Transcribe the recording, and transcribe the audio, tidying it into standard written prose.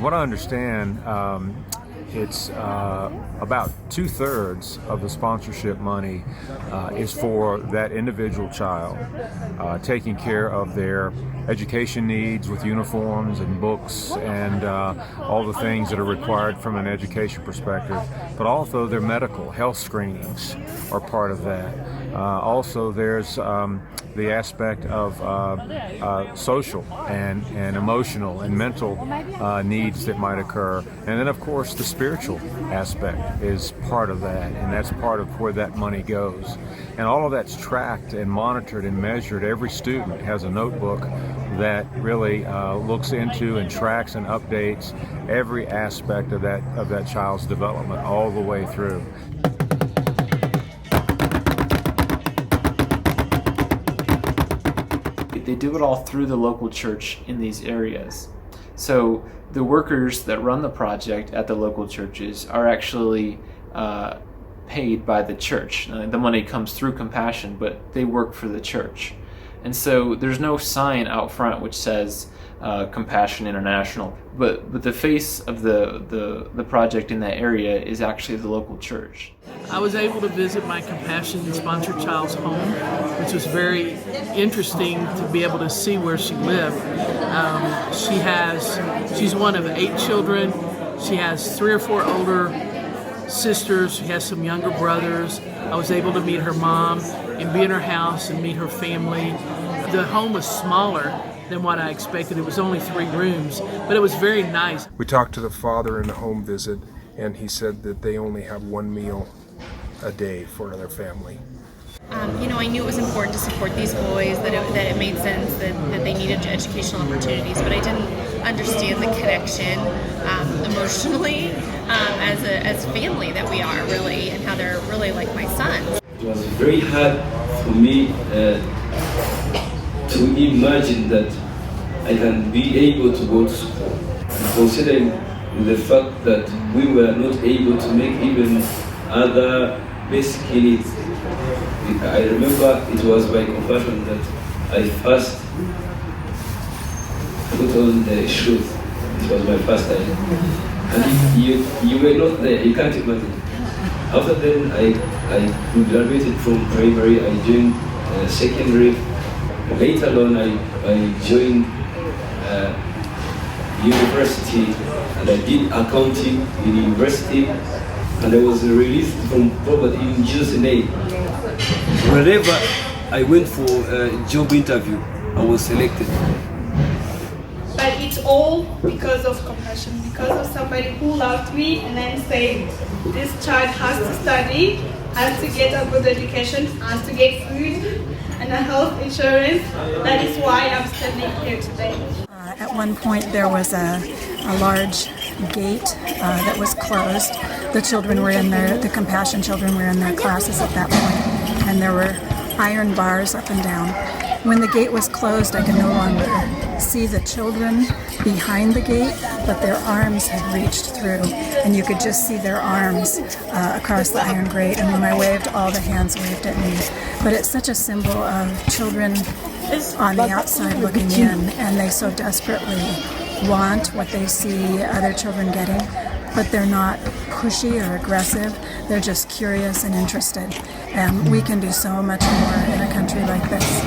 From what I understand, it's about 2/3 of the sponsorship money is for that individual child, taking care of their education needs with uniforms and books and all the things that are required from an education perspective, but also their medical health screenings are part of that. Also, there's the aspect of social and emotional and mental needs that might occur. And then, of course, the spiritual aspect is part of that, and that's part of where that money goes. And all of that's tracked and monitored and measured. Every student has a notebook that really looks into and tracks and updates every aspect of that child's development all the way through. They do it all through the local church in these areas. So the workers that run the project at the local churches are actually paid by the church. The money comes through Compassion, but they work for the church. And so there's no sign out front which says Compassion International, but the face of the project in that area is actually the local church. I was able to visit my Compassion-sponsored child's home, which was very interesting to be able to see where she lived. She's one of 8 children. She has 3 or 4 older sisters. She has some younger brothers. I was able to meet her mom and be in her house and meet her family. The home was smaller than what I expected. It was only 3 rooms, but it was very nice. We talked to the father in the home visit, and he said that they only have 1 meal a day for their family. I knew it was important to support these boys, that it made sense that they needed educational opportunities, but I didn't understand the connection emotionally as family that we are, really, and how they're really like my sons. It was very hard for me to imagine that I can be able to go to school, considering the fact that we were not able to make even other basic needs. I remember it was by Compassion that I first put on the shoes. It was my first time. And you were not there, you can't imagine. After then, I graduated from primary, I joined secondary. Later on, I joined university, and I did accounting in university, and I was released from poverty in Jesus' name. Wherever I went for a job interview, I was selected. But it's all because of Compassion, because of somebody who loved me and then said, this child has to study, has to get a good education, has to get food and a health insurance. That is why I'm standing here today. At one point there was a large gate that was closed. The children were in the Compassion children were in their classes at that point, and there were iron bars up and down. When the gate was closed, I could no longer see the children behind the gate, but their arms had reached through, and you could just see their arms across the iron grate, and when I waved, all the hands waved at me. But it's such a symbol of children on the outside looking in, and they so desperately want what they see other children getting, but they're not pushy or aggressive. They're just curious and interested. And we can do so much more in a country like this.